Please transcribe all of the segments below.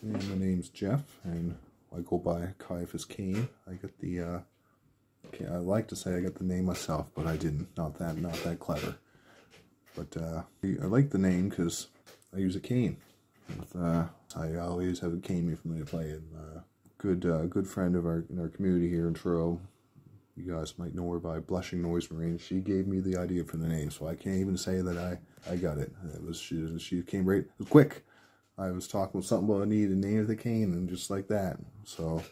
And my name's Jeff, and I go by Ciaphas Cane. I got the, I like to say I got the name myself, but I didn't. Not that clever. But I like the name because I use a cane. I always have a cane with me to play. And good friend of in our community here in Truro. You guys might know her by Blushing Noise Marine. She gave me the idea for the name, so I can't even say that I got it. She came right, it was quick. I was talking with something about I needed a name of the cane, and just like that. So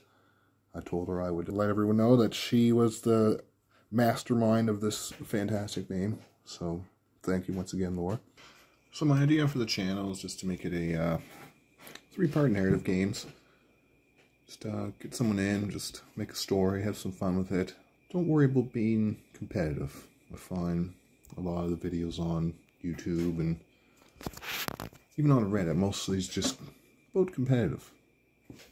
I told her I would let everyone know that she was the mastermind of this fantastic name. So thank you once again, Laura. So my idea for the channel is just to make it a 3-part narrative games. Just get someone in, just make a story, have some fun with it. Don't worry about being competitive. I find a lot of the videos on YouTube and even on Reddit, most of these just about competitive.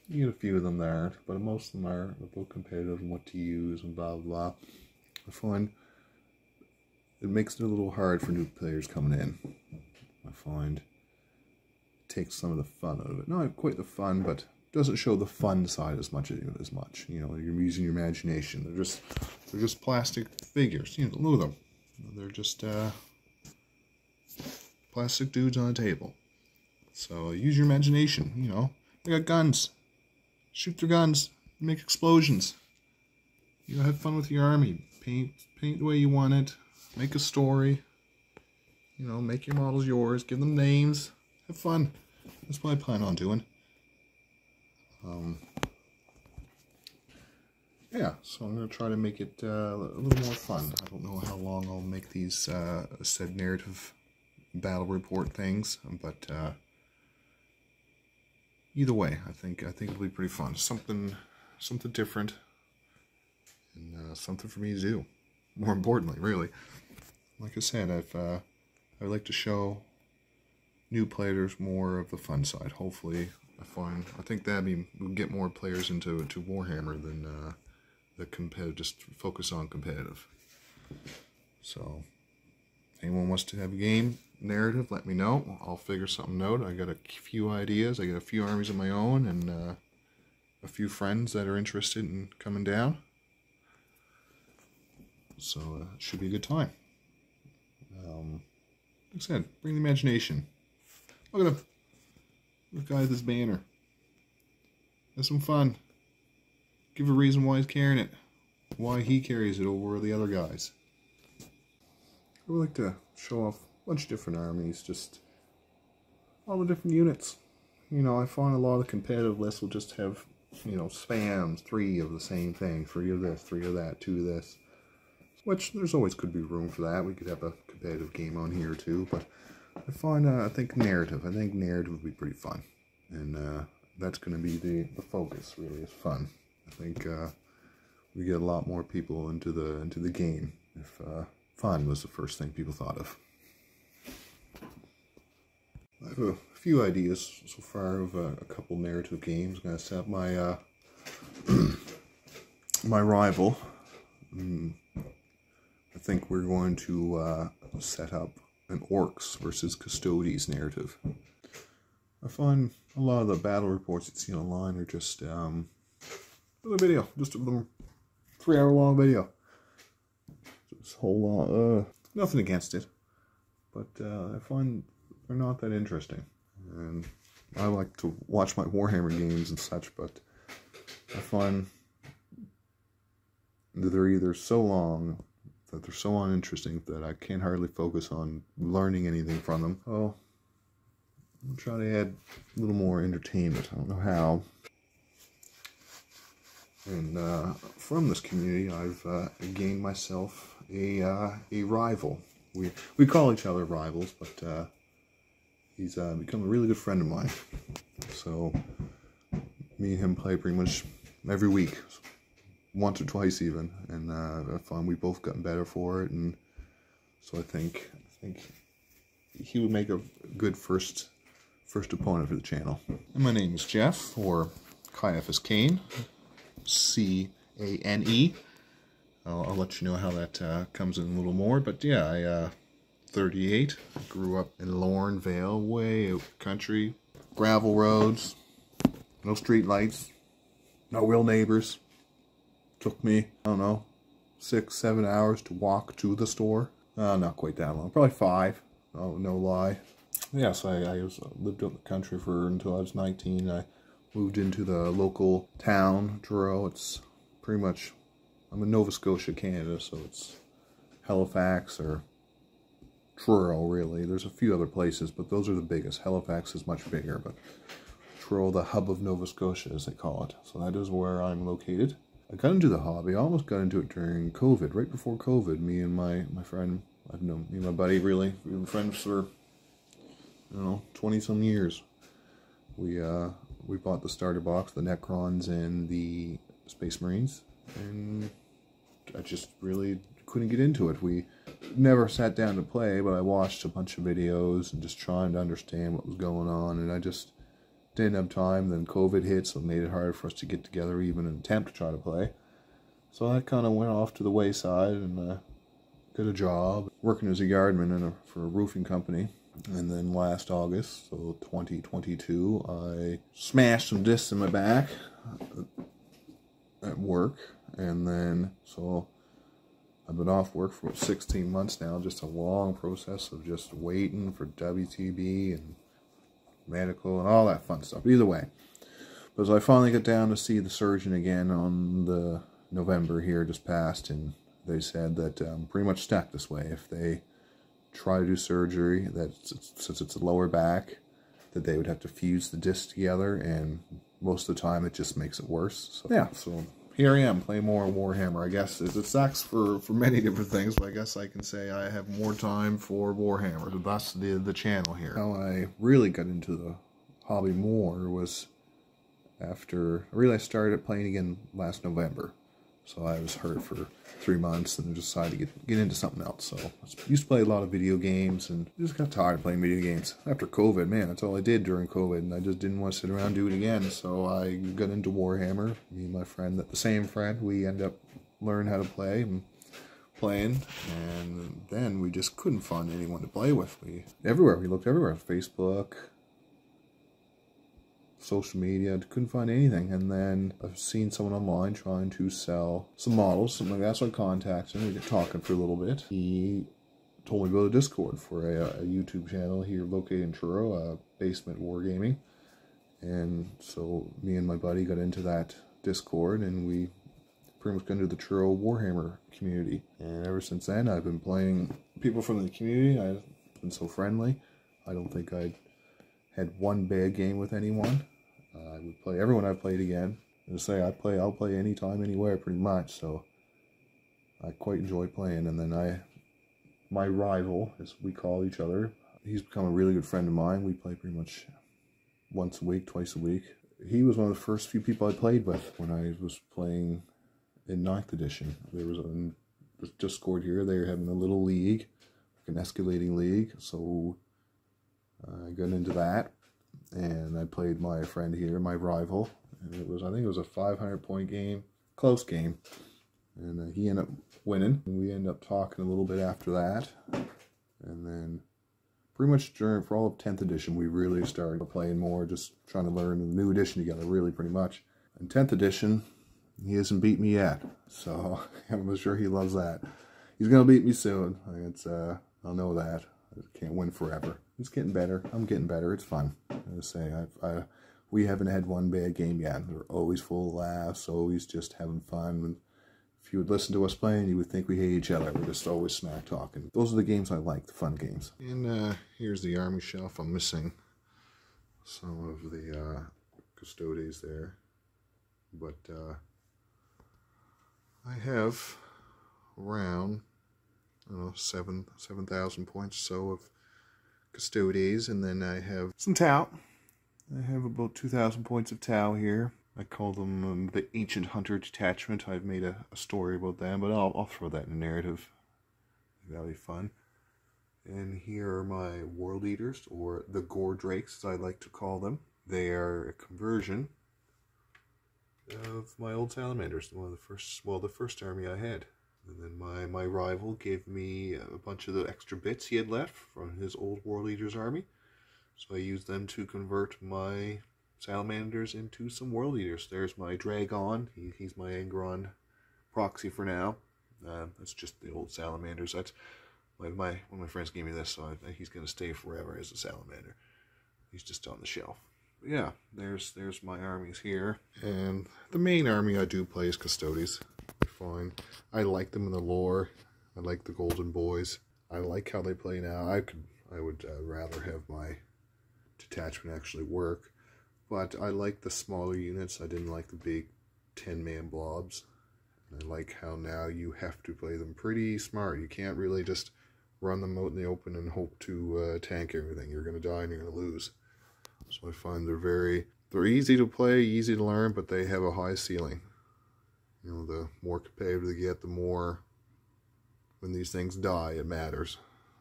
You get a few of them that aren't, but most of them are about competitive and what to use and blah blah blah. I find it makes it a little hard for new players coming in. I find it takes some of the fun out of it. Not quite the fun, but doesn't show the fun side as much. You know, you're using your imagination. They're just plastic figures. You know, look at them. They're just plastic dudes on a table. So use your imagination. You know, they got guns. Shoot their guns. Make explosions. You know, have fun with your army. Paint the way you want it. Make a story. You know, make your models yours. Give them names. Have fun. That's what I plan on doing. Yeah, so I'm going to try to make it a little more fun. I don't know how long I'll make these said narrative battle report things, but either way, I think it'll be pretty fun. Something different, and something for me to do. More importantly, really, like I said, I like to show new players more of the fun side. Hopefully, I think that will get more players into Warhammer than the competitive. Just focus on competitive. So, if anyone wants to have a game narrative, let me know. I'll figure something out. I got a few ideas. I got a few armies of my own, and a few friends that are interested in coming down. So it should be a good time. Like I said, bring the imagination. Look at him. Look at the guy with his banner. Have some fun. Give a reason why he's carrying it. Why he carries it over the other guys. I would like to show off a bunch of different armies. Just all the different units. You know, I find a lot of the competitive lists will just have, you know, spams. 3 of the same thing. 3 of this, 3 of that, 2 of this. Which, there's always could be room for that. We could have a competitive game on here too, but I think narrative would be pretty fun, and that's going to be the focus. Really, is fun. I think we get a lot more people into the game if fun was the first thing people thought of. I have a few ideas so far of a couple narrative games. I'm going to set up my my rival. I think we're going to set up an Orcs versus Custodes narrative. I find a lot of the battle reports you see online are just a video, just a 3-hour-long video. This whole long, nothing against it, but I find they're not that interesting. And I like to watch my Warhammer games and such, but I find that they're either so long that they're so uninteresting that I can't hardly focus on learning anything from them. Oh, I'm trying to add a little more entertainment. I don't know how. And from this community, I've gained myself a rival. We call each other rivals, but he's become a really good friend of mine. So me and him play pretty much every week. Once or twice even, and I find we've both gotten better for it, and so I think he would make a good first opponent for the channel. And my name is Jeff, or Ciaphas Cane, C-A-N-E. I'll let you know how that comes in a little more, but yeah, 38, grew up in Lorne Vale, way out country, gravel roads, No street lights. No real neighbors. Took me, I don't know, 6-7 hours to walk to the store. Not quite that long. Probably 5. Oh, no lie. Yeah, so I lived out in the country until I was 19. I moved into the local town, Truro. It's pretty much, I'm in Nova Scotia, Canada, so it's Halifax or Truro, really. There's a few other places, but those are the biggest. Halifax is much bigger, but Truro, the hub of Nova Scotia, as they call it. So that is where I'm located. I got into the hobby. I almost got into it during COVID, right before COVID. Me and my friend, I've known, me and my buddy, really, we've been friends for, 20-some years. We bought the starter box, the Necrons and the Space Marines, and I just really couldn't get into it. We never sat down to play, but I watched a bunch of videos and just trying to understand what was going on, and I just didn't have time. Then COVID hit, so it made it hard for us to get together, even an attempt to try to play. So that kind of went off to the wayside, and got a job working as a yardman for a roofing company. And then last August, so 2022, I smashed some discs in my back at work, and then so I've been off work for 16 months now. Just a long process of just waiting for WTB and medical and all that fun stuff. But either way, but so I finally got down to see the surgeon again on the November here just passed, and they said that I'm pretty much stuck this way. If they try to do surgery, that since it's a lower back, that they would have to fuse the discs together, and most of the time it just makes it worse. So yeah, so here I am playing more Warhammer. I guess it sucks for many different things, but I guess I can say I have more time for Warhammer. That's the channel here. How I really got into the hobby more was after I started playing again last November. So I was hurt for 3 months and decided to get into something else. So I used to play a lot of video games and just got tired of playing video games. After COVID, man, that's all I did during COVID, and I just didn't want to sit around and do it again. So I got into Warhammer. Me and my friend, the same friend, we ended up learning how to play and playing, and then we just couldn't find anyone to play with. We looked everywhere, Facebook, social media, couldn't find anything. And then I've seen someone online trying to sell some models, something like that, so I contacted him. We got talking for a little bit. He told me to go to Discord for a YouTube channel here located in Truro, Basement Wargaming. And so me and my buddy got into that Discord, and we pretty much got into the Truro Warhammer community. And ever since then, I've been playing people from the community. I've been so friendly. I don't think I had one bad game with anyone. I would play everyone I've played again. And say I'll play anytime, anywhere, pretty much. So I quite enjoy playing. And then my rival, as we call each other, he's become a really good friend of mine. We play pretty much once a week, twice a week. He was one of the first few people I played with when I was playing in 9th edition. There was a Discord here. They were having a little league, like an escalating league. So I got into that, and I played my friend here, my rival, and I think it was a 500-point game, close game, and he ended up winning. And we ended up talking a little bit after that, and then pretty much for all of 10th edition, we really started playing more, just trying to learn the new edition together, really, pretty much. In 10th edition, he hasn't beat me yet, so I'm sure he loves that. He's gonna beat me soon. I'll know that. I can't win forever. It's getting better. I'm getting better. It's fun. I say we haven't had one bad game yet. We're always full of laughs, always just having fun. If you would listen to us playing, you would think we hate each other. We're just always smack talking. Those are the games I like, the fun games. And here's the army shelf. I'm missing some of the custodes there, but I have around 7,000 points or so of custodes, and then I have some Tau. I have about 2,000 points of Tau here. I call them the Ancient Hunter Detachment. I've made a story about them, but I'll throw that in a narrative. That'll be fun. And here are my World Eaters, or the Gore Drakes, as I like to call them. They are a conversion of my old Salamanders, the first army I had. And then my rival gave me a bunch of the extra bits he had left from his old World Eaters army. So I used them to convert my salamanders into some world eaters. There's my Dragon. He's my Angron proxy for now. That's just the old salamanders. That's one of my friends gave me this, so I think he's going to stay forever as a salamander. He's just on the shelf. But yeah, there's my armies here. And the main army I do play is Custodes. Fine. I like them in the lore. I like the Golden Boys. I like how they play now. I would rather have my detachment actually work. But I like the smaller units. I didn't like the big 10-man blobs. And I like how now you have to play them pretty smart. You can't really just run them out in the open and hope to tank everything. You're going to die and you're going to lose. So I find they're easy to play, easy to learn, but they have a high ceiling. You know, the more competitive they get, the more, when these things die, it matters.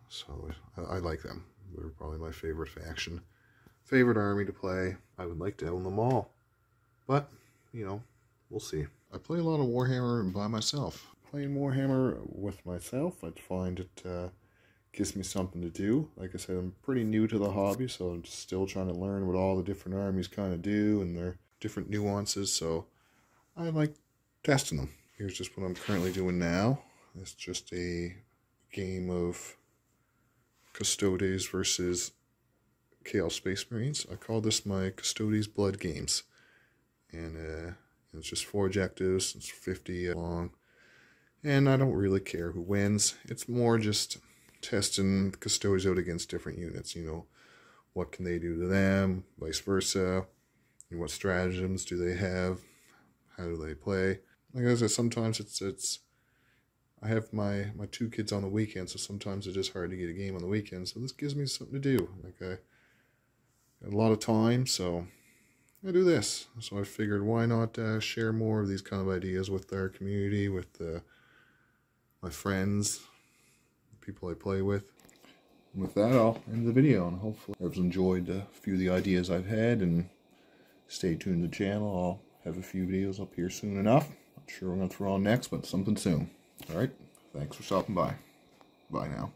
So I like them. They're probably my favorite faction. Favorite army to play. I would like to own them all. But, you know, we'll see. I play a lot of Warhammer by myself. Playing Warhammer with myself, I find it gives me something to do. Like I said, I'm pretty new to the hobby, so I'm still trying to learn what all the different armies kind of do and their different nuances, so I like testing them. Here's just what I'm currently doing now. It's just a game of Custodes versus Chaos Space Marines. I call this my Custodes Blood Games. And it's just 4 objectives, it's 50 long. And I don't really care who wins. It's more just testing the Custodes out against different units. You know, what can they do to them, vice versa. And what stratagems do they have? How do they play? Like I said, sometimes it's I have my 2 kids on the weekend, so sometimes it's just hard to get a game on the weekend. So this gives me something to do. Like I got a lot of time, so I do this. So I figured, why not share more of these kind of ideas with our community, with my friends, the people I play with. And with that, I'll end the video, and hopefully you've enjoyed a few of the ideas I've had, and stay tuned to the channel. I'll have a few videos up here soon enough. Not sure what I'm going to throw on next, but something soon. Alright, thanks for stopping by. Bye now.